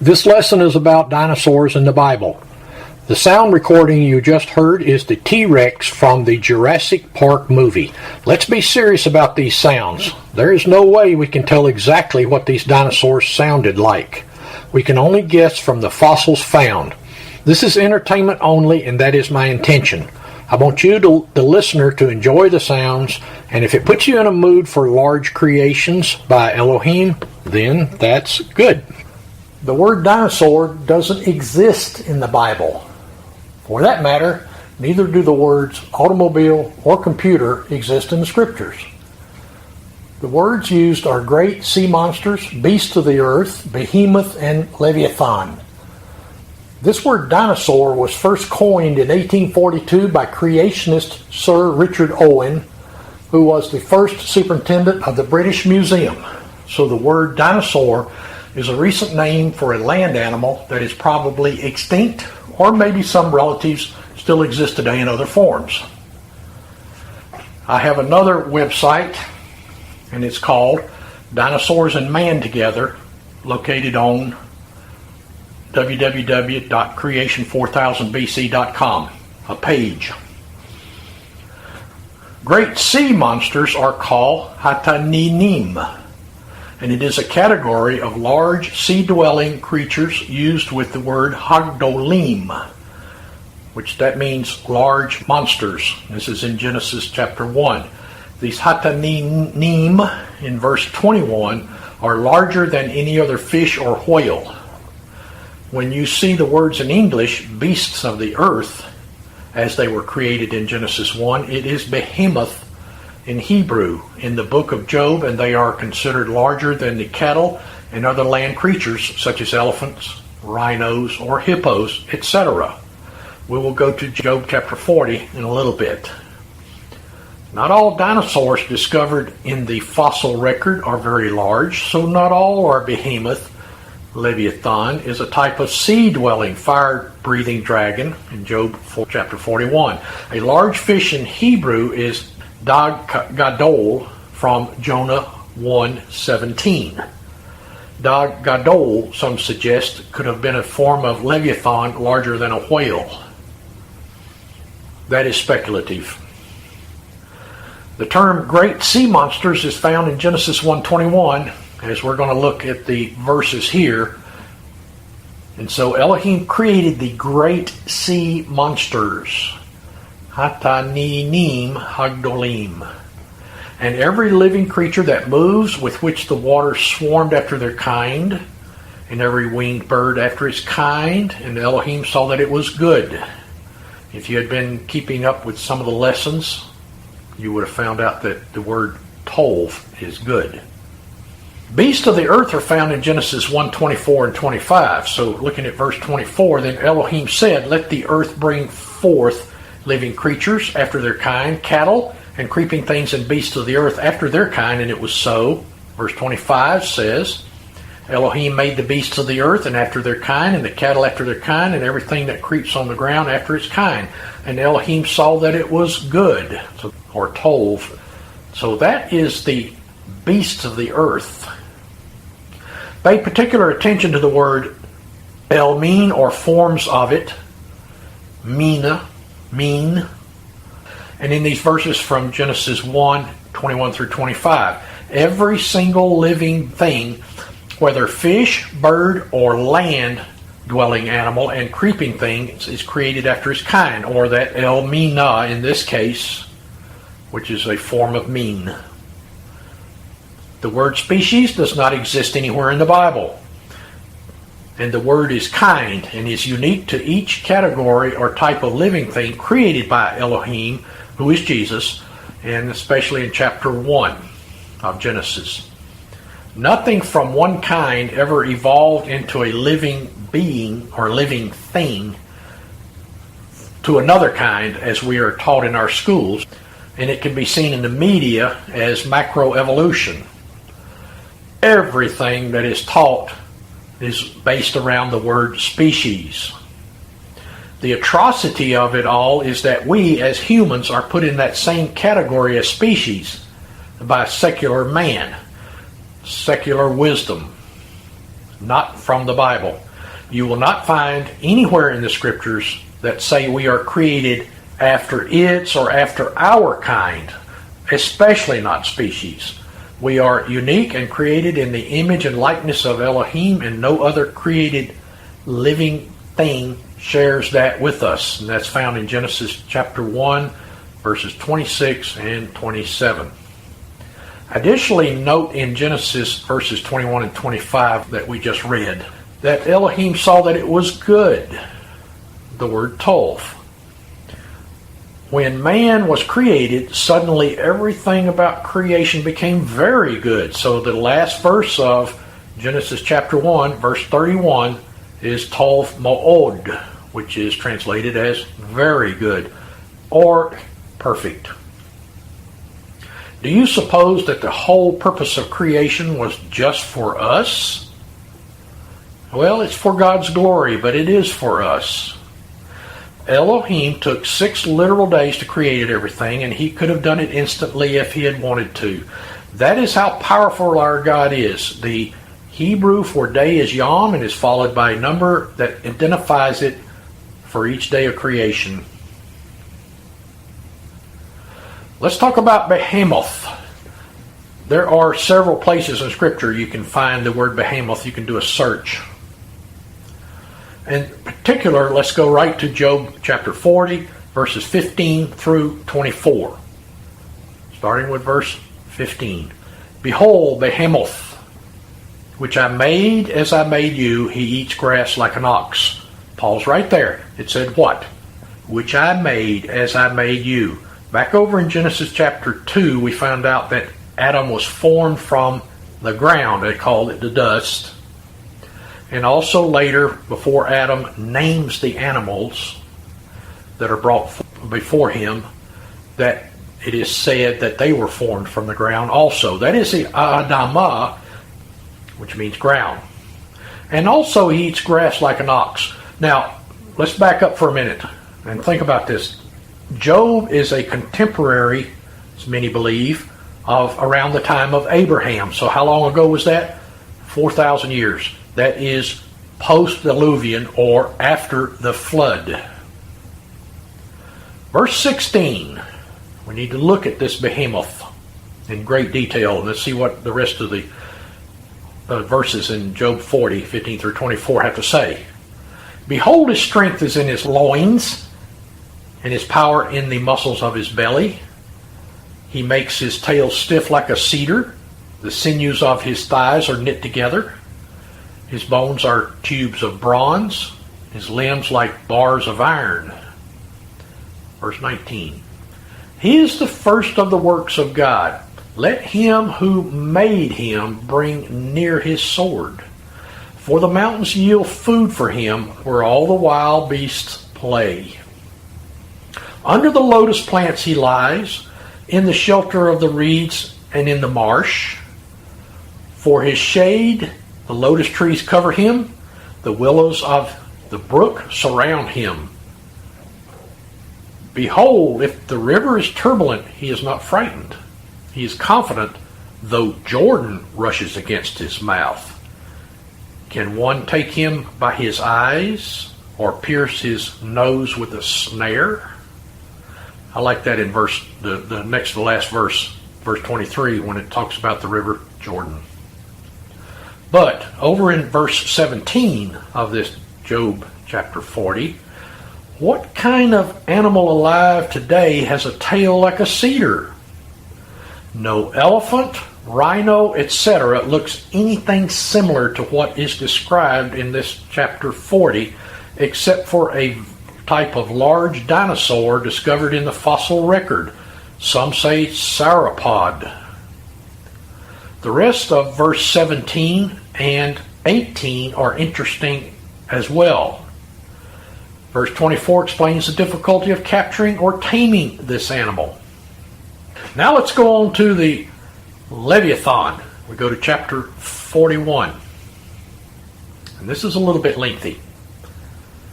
This lesson is about dinosaurs in the Bible. The sound recording you just heard is the T-Rex from the Jurassic Park movie. Let's be serious about these sounds. There is no way we can tell exactly what these dinosaurs sounded like. We can only guess from the fossils found. This is entertainment only, and that is my intention. I want you, the listener, to enjoy the sounds, and if it puts you in a mood for large creations by Elohim, then that's good. The word dinosaur doesn't exist in the Bible. For that matter, neither do the words automobile or computer exist in the scriptures. The words used are great sea monsters, beasts of the earth, behemoth, and leviathan. This word dinosaur was first coined in 1842 by creationist Sir Richard Owen, who was the first superintendent of the British Museum. So the word dinosaur is a recent name for a land animal that is probably extinct, or maybe some relatives still exist today in other forms. I have another website, and it's called Dinosaurs and Man Together, located on www.creation4000bc.com, a page. Great sea monsters are called hataninim, and it is a category of large sea-dwelling creatures used with the word hagdolim, which that means large monsters. This is in Genesis chapter 1. These hataninim in verse 21 are larger than any other fish or whale. When you see the words in English, beasts of the earth, as they were created in Genesis 1, it is behemoth in Hebrew in the book of Job, and they are considered larger than the cattle and other land creatures such as elephants, rhinos, or hippos, etc. We will go to Job chapter 40 in a little bit. Not all dinosaurs discovered in the fossil record are very large, so not all are behemoth. Leviathan is a type of sea-dwelling, fire-breathing dragon in Job chapter 41. A large fish in Hebrew is Dag Gadol from Jonah 1:17. Dag Gadol, some suggest, could have been a form of Leviathan larger than a whale. That is speculative. The term great sea monsters is found in Genesis 1:21, as we're going to look at the verses here. And so Elohim created the great sea monsters, Hataninim Hagdolim, and every living creature that moves, with which the waters swarmed after their kind, and every winged bird after its kind, and Elohim saw that it was good. If you had been keeping up with some of the lessons, you would have found out that the word tov is good. Beasts of the earth are found in Genesis 1:24 and 25. So looking at verse 24, then Elohim said, let the earth bring forth living creatures after their kind, cattle and creeping things and beasts of the earth after their kind, and it was so. Verse 25 says, Elohim made the beasts of the earth and after their kind, and the cattle after their kind, and everything that creeps on the ground after its kind. And Elohim saw that it was good, or tov. So that is the beasts of the earth. Pay particular attention to the word elmin, or forms of it, mina, mean, and in these verses from Genesis 1:21 through 25. Every single living thing, whether fish, bird, or land-dwelling animal and creeping things, is created after its kind, or that elmina in this case, which is a form of mean. The word species does not exist anywhere in the Bible. And the word is kind and is unique to each category or type of living thing created by Elohim, who is Jesus, and especially in chapter 1 of Genesis. Nothing from one kind ever evolved into a living being or living thing to another kind, as we are taught in our schools, and it can be seen in the media as macroevolution. Everything that is taught is based around the word species. The atrocity of it all is that we as humans are put in that same category as species by secular man, secular wisdom, not from the Bible. You will not find anywhere in the scriptures that say we are created after its or after our kind, especially not species. We are unique and created in the image and likeness of Elohim, and no other created living thing shares that with us. And that's found in Genesis chapter 1, verses 26 and 27. Additionally, note in Genesis verses 21 and 25 that we just read, that Elohim saw that it was good, the word tov. When man was created, suddenly everything about creation became very good. So the last verse of Genesis chapter 1, verse 31, is tov mo'od, which is translated as very good, or perfect. Do you suppose that the whole purpose of creation was just for us? Well, it's for God's glory, but it is for us. Elohim took 6 literal days to create everything, and he could have done it instantly if he had wanted to. That is how powerful our God is. The Hebrew for day is yom, and is followed by a number that identifies it for each day of creation. Let's talk about behemoth. There are several places in Scripture you can find the word behemoth. You can do a search. In particular, let's go right to Job chapter 40, verses 15 through 24. Starting with verse 15. Behold, behemoth, which I made as I made you, he eats grass like an ox. Pause right there. It said what? Which I made as I made you. Back over in Genesis chapter 2, we found out that Adam was formed from the ground. They called it the dust. And also later, before Adam names the animals that are brought before him, that it is said that they were formed from the ground also. That is the Adamah, which means ground. And also he eats grass like an ox. Now, let's back up for a minute and think about this. Job is a contemporary, as many believe, of around the time of Abraham. So how long ago was that? 4,000 years. That is post-diluvian, or after the flood. Verse 16. We need to look at this behemoth in great detail. Let's see what the rest of the verses in Job 40, 15 through 24 have to say. Behold, his strength is in his loins, and his power in the muscles of his belly. He makes his tail stiff like a cedar. The sinews of his thighs are knit together. His bones are tubes of bronze. His limbs like bars of iron. Verse 19. He is the first of the works of God. Let him who made him bring near his sword. For the mountains yield food for him, where all the wild beasts play. Under the lotus plants he lies, in the shelter of the reeds and in the marsh. For his shade, the lotus trees cover him, the willows of the brook surround him. Behold, if the river is turbulent, he is not frightened. He is confident, though Jordan rushes against his mouth. Can one take him by his eyes, or pierce his nose with a snare? I like that in the next to last verse, verse 23, when it talks about the river Jordan. But over in verse 17 of this Job chapter 40, what kind of animal alive today has a tail like a cedar? No elephant, rhino, etc. looks anything similar to what is described in this chapter 40, except for a type of large dinosaur discovered in the fossil record. Some say sauropod. The rest of verse 17 and 18 are interesting as well. Verse 24 explains the difficulty of capturing or taming this animal. Now let's go on to the Leviathan. We go to chapter 41. And this is a little bit lengthy.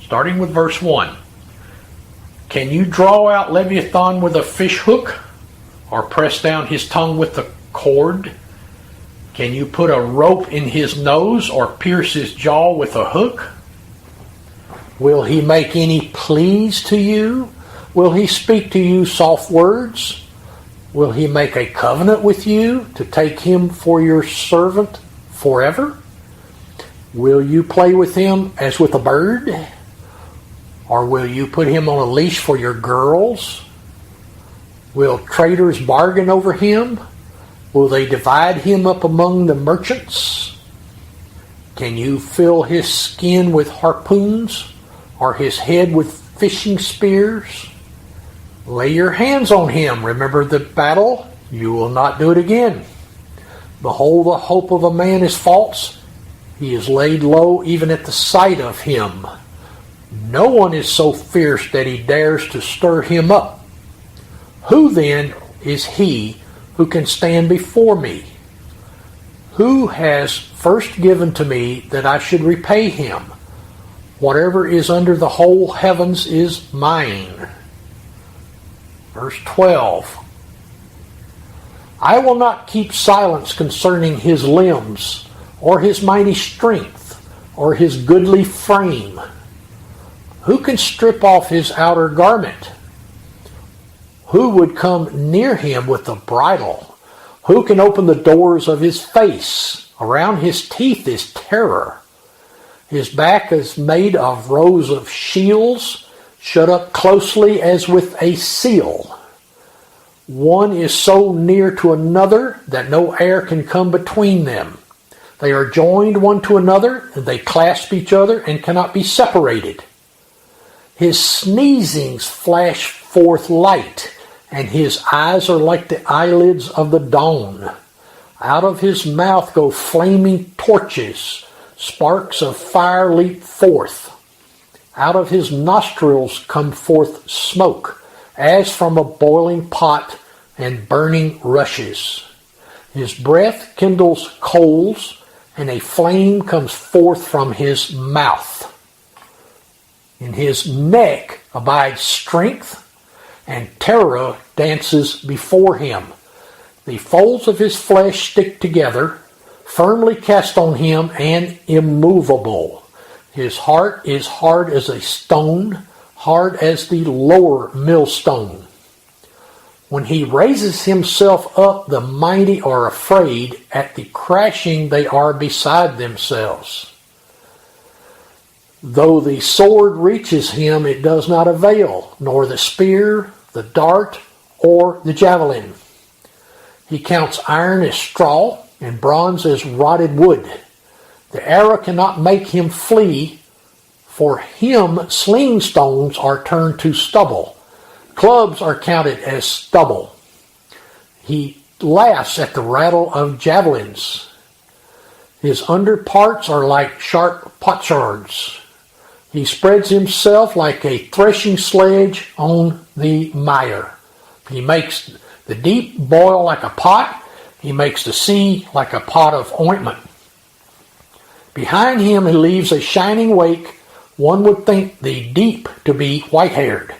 Starting with verse 1. Can you draw out Leviathan with a fish hook, or press down his tongue with a cord? Can you put a rope in his nose, or pierce his jaw with a hook? Will he make any pleas to you? Will he speak to you soft words? Will he make a covenant with you to take him for your servant forever? Will you play with him as with a bird? Or will you put him on a leash for your girls? Will traders bargain over him? Will they divide him up among the merchants? Can you fill his skin with harpoons, or his head with fishing spears? Lay your hands on him. Remember the battle. You will not do it again. Behold, the hope of a man is false. He is laid low even at the sight of him. No one is so fierce that he dares to stir him up. Who then is he who can stand before me? Who has first given to me that I should repay him? Whatever is under the whole heavens is mine. Verse 12. I will not keep silence concerning his limbs, or his mighty strength, or his goodly frame. Who can strip off his outer garment? Who would come near him with the bridle? Who can open the doors of his face? Around his teeth is terror. His back is made of rows of shields, shut up closely as with a seal. One is so near to another that no air can come between them. They are joined one to another, and they clasp each other and cannot be separated. His sneezings flash forth light, and his eyes are like the eyelids of the dawn. Out of his mouth go flaming torches. Sparks of fire leap forth. Out of his nostrils come forth smoke, as from a boiling pot and burning rushes. His breath kindles coals, and a flame comes forth from his mouth. In his neck abides strength, and terror dances before him. The folds of his flesh stick together, firmly cast on him and immovable. His heart is hard as a stone, hard as the lower millstone. When he raises himself up, the mighty are afraid. At the crashing they are beside themselves. Though the sword reaches him, it does not avail, nor the spear, the dart, or the javelin. He counts iron as straw, and bronze as rotted wood. The arrow cannot make him flee. For him sling stones are turned to stubble. Clubs are counted as stubble. He laughs at the rattle of javelins. His under parts are like sharp potsherds. He spreads himself like a threshing sledge on the mire. He makes the deep boil like a pot. He makes the sea like a pot of ointment. Behind him he leaves a shining wake. One would think the deep to be white-haired.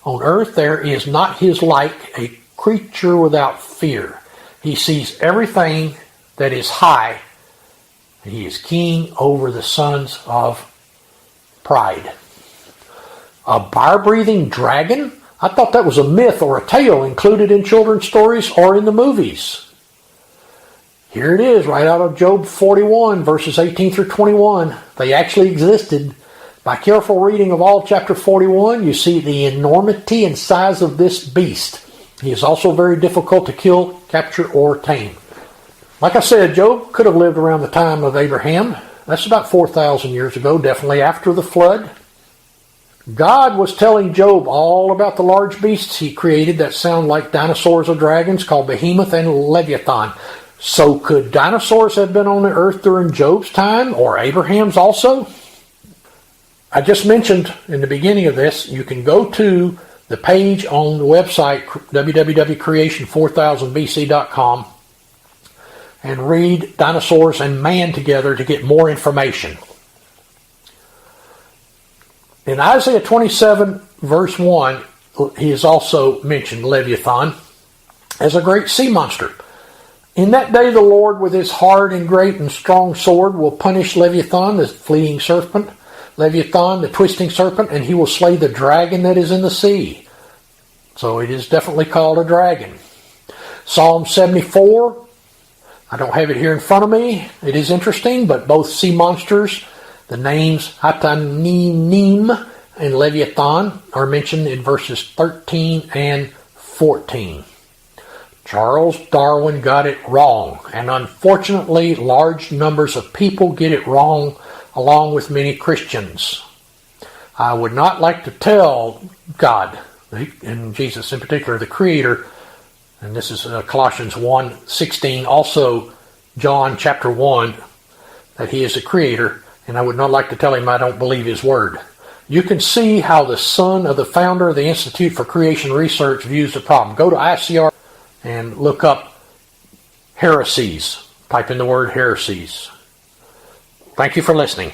On earth there is not his like, a creature without fear. He sees everything that is high. He is king over the sons of pride. A fire-breathing dragon? I thought that was a myth or a tale included in children's stories or in the movies. Here it is, right out of Job 41, verses 18 through 21. They actually existed. By careful reading of all chapter 41, you see the enormity and size of this beast. He is also very difficult to kill, capture, or tame. Like I said, Job could have lived around the time of Abraham. That's about 4,000 years ago, definitely after the flood. God was telling Job all about the large beasts he created that sound like dinosaurs or dragons, called Behemoth and Leviathan. So could dinosaurs have been on the earth during Job's time, or Abraham's also? I just mentioned in the beginning of this, you can go to the page on the website, www.creation4000bc.com, and read Dinosaurs and Man together to get more information. In Isaiah 27, verse 1, he is also mentioned, Leviathan, as a great sea monster. In that day the Lord with his hard and great and strong sword will punish Leviathan, the fleeing serpent, Leviathan, the twisting serpent, and he will slay the dragon that is in the sea. So it is definitely called a dragon. Psalm 74, I don't have it here in front of me. It is interesting, but both sea monsters, the names Hataninim and Leviathan, are mentioned in verses 13 and 14. Charles Darwin got it wrong, and unfortunately large numbers of people get it wrong, along with many Christians. I would not like to tell God, and Jesus in particular, the Creator, and this is Colossians 1:16, also John chapter 1, that he is the Creator, and I would not like to tell him I don't believe his word. You can see how the son of the founder of the Institute for Creation Research views the problem. Go to ICR and look up heresies. Type in the word heresies. Thank you for listening.